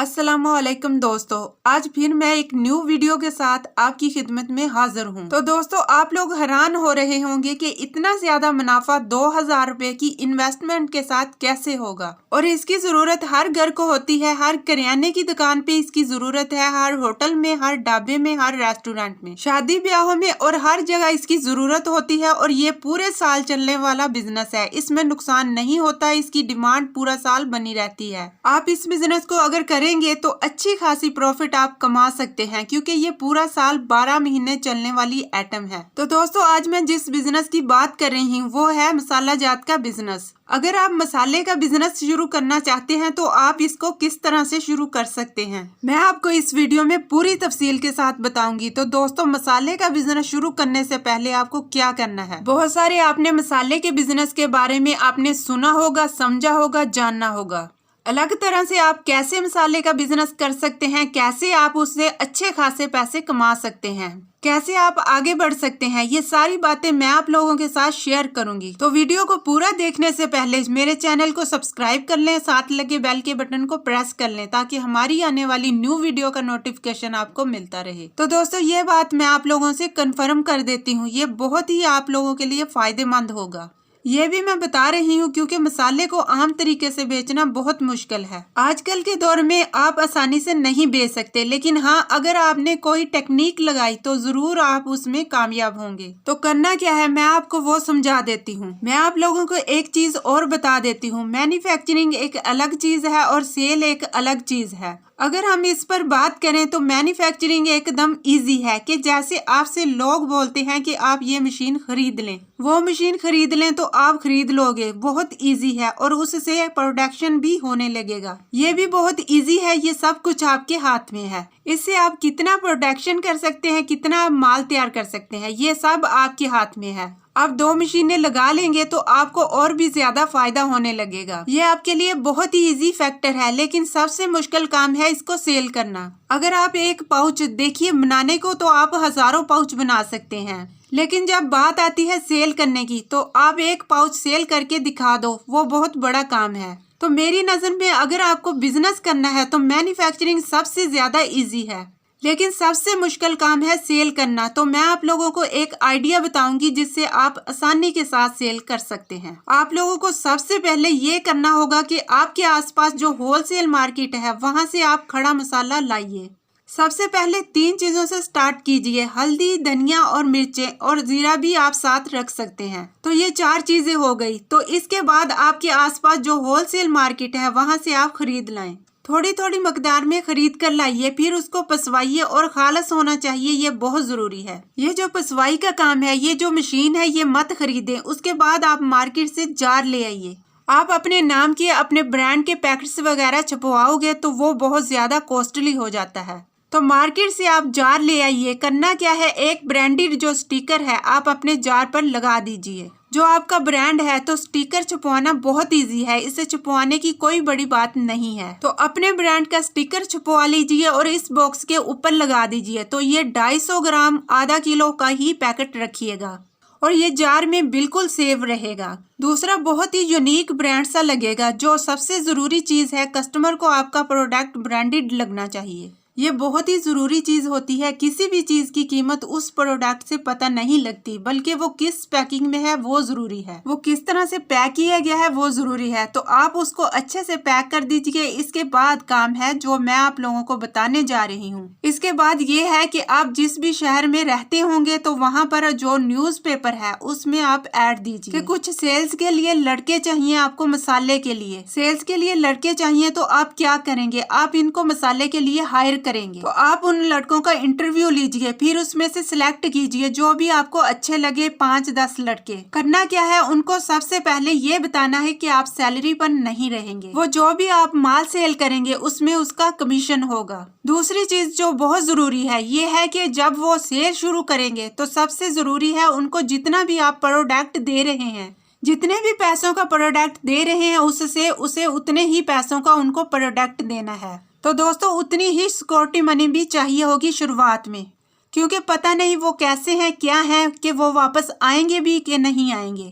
अस्सलामुअलैकुम दोस्तों, आज फिर मैं एक न्यू वीडियो के साथ आपकी खिदमत में हाजिर हूं। तो दोस्तों, आप लोग हैरान हो रहे होंगे कि इतना ज्यादा मुनाफा 2000 रुपए की इन्वेस्टमेंट के साथ कैसे होगा। और इसकी जरूरत हर घर को होती है, हर करियाने की दुकान पे इसकी जरूरत है, हर होटल में, हर ढाबे में, हर रेस्टोरेंट में, शादी ब्याहों में और हर जगह इसकी जरूरत होती है। और ये पूरे साल चलने वाला बिजनेस है, इसमें नुकसान नहीं होता, इसकी डिमांड पूरा साल बनी रहती है। आप इस बिजनेस को अगर करेंगे तो अच्छी खासी प्रॉफिट आप कमा सकते हैं, क्योंकि ये पूरा साल 12 महीने चलने वाली आइटम है। तो दोस्तों, आज मैं जिस बिजनेस की बात कर रही हूँ वो है मसाला जात का बिजनेस। अगर आप मसाले का बिजनेस शुरू करना चाहते हैं तो आप इसको किस तरह से शुरू कर सकते हैं, मैं आपको इस वीडियो में पूरी तफसील के साथ बताऊंगी। तो दोस्तों, मसाले का बिजनेस शुरू करने से पहले आपको क्या करना है। बहुत सारे आपने मसाले के बिजनेस के बारे में आपने सुना होगा, समझा होगा, जानना होगा। अलग तरह से आप कैसे मसाले का बिजनेस कर सकते हैं, कैसे आप उससे अच्छे खासे पैसे कमा सकते हैं, कैसे आप आगे बढ़ सकते हैं, ये सारी बातें मैं आप लोगों के साथ शेयर करूंगी। तो वीडियो को पूरा देखने से पहले मेरे चैनल को सब्सक्राइब कर लें, साथ लगे बेल के बटन को प्रेस कर लें, ताकि हमारी आने वाली न्यू वीडियो का नोटिफिकेशन आपको मिलता रहे। तो दोस्तों, ये बात मैं आप लोगों से कंफर्म कर देती हूँ, ये बहुत ही आप लोगों के लिए फायदेमंद होगा। ये भी मैं बता रही हूँ क्योंकि मसाले को आम तरीके से बेचना बहुत मुश्किल है। आजकल के दौर में आप आसानी से नहीं बेच सकते, लेकिन हाँ, अगर आपने कोई टेक्निक लगाई तो जरूर आप उसमें कामयाब होंगे। तो करना क्या है, मैं आपको वो समझा देती हूँ। मैं आप लोगों को एक चीज और बता देती हूँ, मैन्युफैक्चरिंग एक अलग चीज है और सेल एक अलग चीज है। अगर हम इस पर बात करें तो मैन्युफैक्चरिंग एकदम इजी है, कि जैसे आपसे लोग बोलते हैं कि आप ये मशीन खरीद लें, वो मशीन खरीद लें तो आप खरीद लोगे, बहुत इजी है और उससे प्रोडक्शन भी होने लगेगा। ये भी बहुत इजी है, ये सब कुछ आपके हाथ में है। इससे आप कितना प्रोडक्शन कर सकते हैं, कितना माल तैयार कर सकते हैं, ये सब आपके हाथ में है। आप 2 मशीनें लगा लेंगे तो आपको और भी ज्यादा फायदा होने लगेगा। ये आपके लिए बहुत ही इजी फैक्टर है, लेकिन सबसे मुश्किल काम है इसको सेल करना। अगर आप एक पाउच देखिए बनाने को तो आप हजारों पाउच बना सकते हैं, लेकिन जब बात आती है सेल करने की तो आप एक पाउच सेल करके दिखा दो, वो बहुत बड़ा काम है। तो मेरी नजर में अगर आपको बिजनेस करना है तो मैन्युफैक्चरिंग सबसे ज्यादा इजी है, लेकिन सबसे मुश्किल काम है सेल करना। तो मैं आप लोगों को एक आइडिया बताऊंगी जिससे आप आसानी के साथ सेल कर सकते हैं। आप लोगों को सबसे पहले ये करना होगा कि आपके आसपास जो होलसेल मार्केट है वहां से आप खड़ा मसाला लाइए। सबसे पहले 3 चीजों से स्टार्ट कीजिए, हल्दी, धनिया और मिर्चें, और जीरा भी आप साथ रख सकते हैं। तो ये 4 चीजें हो गई। तो इसके बाद आपके आसपास जो होलसेल मार्केट है वहां से आप खरीद लाएं। थोड़ी थोड़ी मकदार में खरीद कर लाइए, फिर उसको पसवाइए और खालस होना चाहिए, ये बहुत जरूरी है। ये जो पसवाई का काम है, ये जो मशीन है, ये मत खरीदें। उसके बाद आप मार्केट से जार ले आइए। आप अपने नाम के, अपने ब्रांड के पैकेट्स वगैरह छपवाओगे तो वो बहुत ज्यादा कॉस्टली हो जाता है। तो मार्केट से आप जार ले आइए। करना क्या है, एक ब्रांडेड जो स्टिकर है आप अपने जार पर लगा दीजिए, जो आपका ब्रांड है। तो स्टिकर छपवाना बहुत इजी है, इसे छपवाने की कोई बड़ी बात नहीं है। तो अपने ब्रांड का स्टिकर छपवा लीजिए और इस बॉक्स के ऊपर लगा दीजिए। तो ये 250 ग्राम, आधा किलो का ही पैकेट रखिएगा और ये जार में बिल्कुल सेफ रहेगा। दूसरा, बहुत ही यूनिक ब्रांड सा लगेगा। जो सबसे जरूरी चीज है, कस्टमर को आपका प्रोडक्ट ब्रांडेड लगना चाहिए। ये बहुत ही जरूरी चीज होती है। किसी भी चीज की कीमत उस प्रोडक्ट से पता नहीं लगती, बल्कि वो किस पैकिंग में है वो जरूरी है, वो किस तरह से पैक किया गया है वो जरूरी है। तो आप उसको अच्छे से पैक कर दीजिए। इसके बाद काम है जो मैं आप लोगों को बताने जा रही हूँ। इसके बाद ये है कि आप जिस भी शहर में रहते होंगे तो वहाँ पर जो न्यूज़पेपर है उसमें आप ऐड दीजिए कि कुछ सेल्स के लिए लड़के चाहिए आपको, मसाले के लिए सेल्स के लिए लड़के चाहिए। तो आप क्या करेंगे, आप इनको मसाले के लिए हायर करेंगे। तो आप उन लड़कों का इंटरव्यू लीजिए, फिर उसमें से सिलेक्ट कीजिए जो भी आपको अच्छे लगे, 5-10 लड़के। करना क्या है, उनको सबसे पहले ये बताना है कि आप सैलरी पर नहीं रहेंगे, वो जो भी आप माल सेल करेंगे उसमें उसका कमीशन होगा। दूसरी चीज जो बहुत जरूरी है ये है कि जब वो सेल शुरू करेंगे तो सबसे जरूरी है उनको जितना भी आप प्रोडक्ट दे रहे हैं, जितने भी पैसों का प्रोडक्ट दे रहे हैं उससे उसे उतने ही पैसों का उनको प्रोडक्ट देना है। तो दोस्तों, उतनी ही सिक्योरिटी मनी भी चाहिए होगी शुरुआत में, क्योंकि पता नहीं वो कैसे हैं, क्या हैं, कि वो वापस आएंगे भी कि नहीं आएंगे।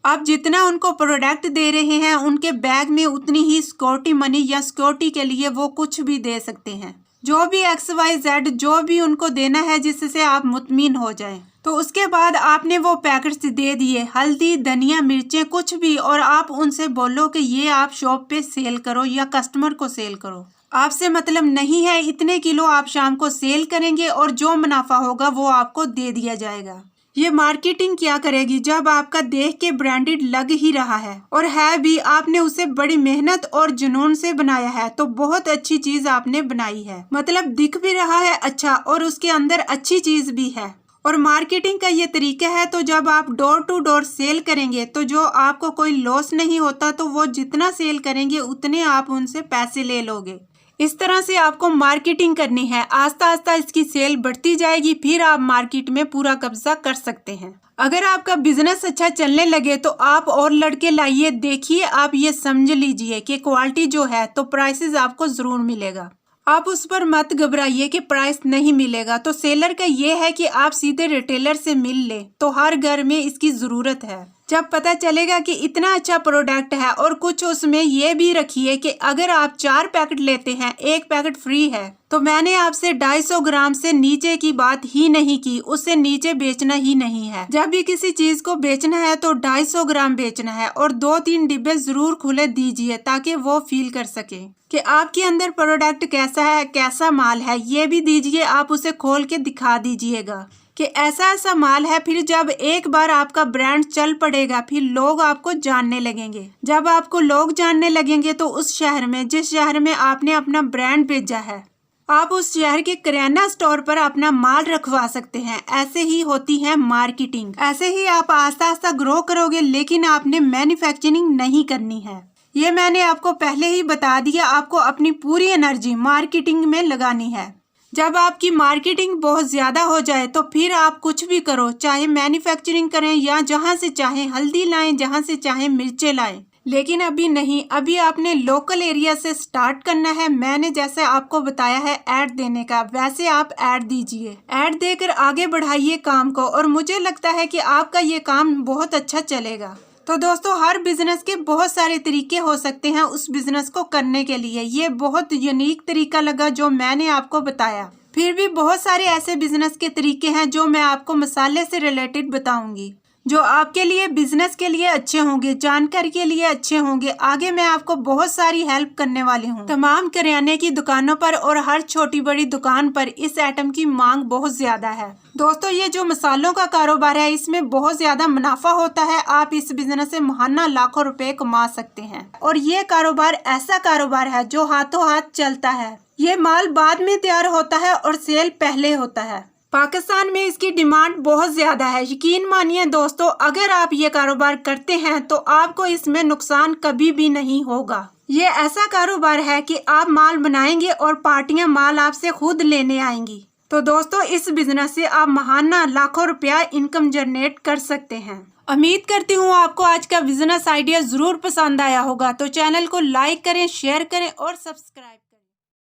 आप जितना उनको प्रोडक्ट दे रहे हैं उनके बैग में उतनी ही सिक्योरिटी मनी या सिक्योरिटी के लिए वो कुछ भी दे सकते हैं। जो भी XYZ जो भी उनको देना है जिससे आप मुतमिन हो जाएं। तो उसके बाद आपने वो पैकेट्स दे दिए, हल्दी, धनिया, मिर्चें, कुछ भी, और आप उनसे बोलो कि ये आप शॉप पे सेल करो या कस्टमर को सेल करो। आपसे मतलब नहीं है, इतने किलो आप शाम को सेल करेंगे और जो मुनाफा होगा वो आपको दे दिया जाएगा। ये मार्केटिंग क्या करेगी जब आपका देख के ब्रांडेड लग ही रहा है और है भी, आपने उसे बड़ी मेहनत और जुनून से बनाया है, तो बहुत अच्छी चीज आपने बनाई है, मतलब दिख भी रहा है अच्छा और उसके अंदर अच्छी चीज भी है। और मार्केटिंग का ये तरीका है, तो जब आप डोर टू डोर सेल करेंगे तो जो आपको कोई लॉस नहीं होता, तो वो जितना सेल करेंगे उतने आप उनसे पैसे ले लोगे। इस तरह से आपको मार्केटिंग करनी है, आस्ता आस्ता इसकी सेल बढ़ती जाएगी, फिर आप मार्केट में पूरा कब्जा कर सकते हैं। अगर आपका बिजनेस अच्छा चलने लगे तो आप और लड़के लाइए, देखिए, आप ये समझ लीजिए कि क्वालिटी जो है तो प्राइसेस आपको जरूर मिलेगा। आप उस पर मत घबराइए कि प्राइस नहीं मिलेगा। तो सेलर का ये है कि आप सीधे रिटेलर से मिल ले, तो हर घर में इसकी जरूरत है। जब पता चलेगा कि इतना अच्छा प्रोडक्ट है, और कुछ उसमें ये भी रखिए कि अगर आप 4 पैकेट लेते हैं 1 पैकेट फ्री है। तो मैंने आपसे 250 ग्राम से नीचे की बात ही नहीं की, उससे नीचे बेचना ही नहीं है। जब भी किसी चीज को बेचना है तो 250 ग्राम बेचना है, और 2-3 डिब्बे जरूर खुले दीजिए ताकि वो फील कर सके कि आपके अंदर प्रोडक्ट कैसा है, कैसा माल है। ये भी दीजिए, आप उसे खोल के दिखा दीजिएगा कि ऐसा ऐसा माल है। फिर जब एक बार आपका ब्रांड चल पड़ेगा, फिर लोग आपको जानने लगेंगे। जब आपको लोग जानने लगेंगे तो उस शहर में, जिस शहर में आपने अपना ब्रांड भेजा है, आप उस शहर के किराना स्टोर पर अपना माल रखवा सकते हैं। ऐसे ही होती है मार्केटिंग। ऐसे ही आप आस्ता आस्ता ग्रो करोगे, लेकिन आपने मैन्युफैक्चरिंग नहीं करनी है। ये मैंने आपको पहले ही बता दिया। आपको अपनी पूरी एनर्जी मार्केटिंग में लगानी है। जब आपकी मार्केटिंग बहुत ज़्यादा हो जाए तो फिर आप कुछ भी करो, चाहे मैन्युफैक्चरिंग करें या जहां से चाहें हल्दी लाएं, जहां से चाहें मिर्चें लाएं। लेकिन अभी नहीं, अभी आपने लोकल एरिया से स्टार्ट करना है। मैंने जैसे आपको बताया है ऐड देने का, वैसे आप ऐड दीजिए। ऐड देकर आगे बढ़ाइए काम को, और मुझे लगता है कि आपका ये काम बहुत अच्छा चलेगा। तो दोस्तों, हर बिजनेस के बहुत सारे तरीके हो सकते हैं उस बिजनेस को करने के लिए। ये बहुत यूनिक तरीका लगा जो मैंने आपको बताया। फिर भी बहुत सारे ऐसे बिजनेस के तरीके हैं जो मैं आपको मसाले से रिलेटेड बताऊंगी, जो आपके लिए बिजनेस के लिए अच्छे होंगे, जानकारी के लिए अच्छे होंगे। आगे मैं आपको बहुत सारी हेल्प करने वाली हूँ। तमाम किराने की दुकानों पर और हर छोटी बड़ी दुकान पर इस आइटम की मांग बहुत ज्यादा है। दोस्तों, ये जो मसालों का कारोबार है, इसमें बहुत ज्यादा मुनाफा होता है। आप इस बिजनेस से महाना लाखों रुपए कमा सकते हैं। और ये कारोबार ऐसा कारोबार है जो हाथों हाथ चलता है। ये माल बाद में तैयार होता है और सेल पहले होता है। पाकिस्तान में इसकी डिमांड बहुत ज्यादा है। यकीन मानिए दोस्तों, अगर आप ये कारोबार करते हैं तो आपको इसमें नुकसान कभी भी नहीं होगा। ये ऐसा कारोबार है कि आप माल बनाएंगे और पार्टियां माल आपसे खुद लेने आएंगी। तो दोस्तों, इस बिजनेस से आप महाना लाखों रुपया इनकम जनरेट कर सकते हैं। उम्मीद करती हूँ आपको आज का बिजनेस आइडिया जरूर पसंद आया होगा। तो चैनल को लाइक करें, शेयर करें और सब्सक्राइब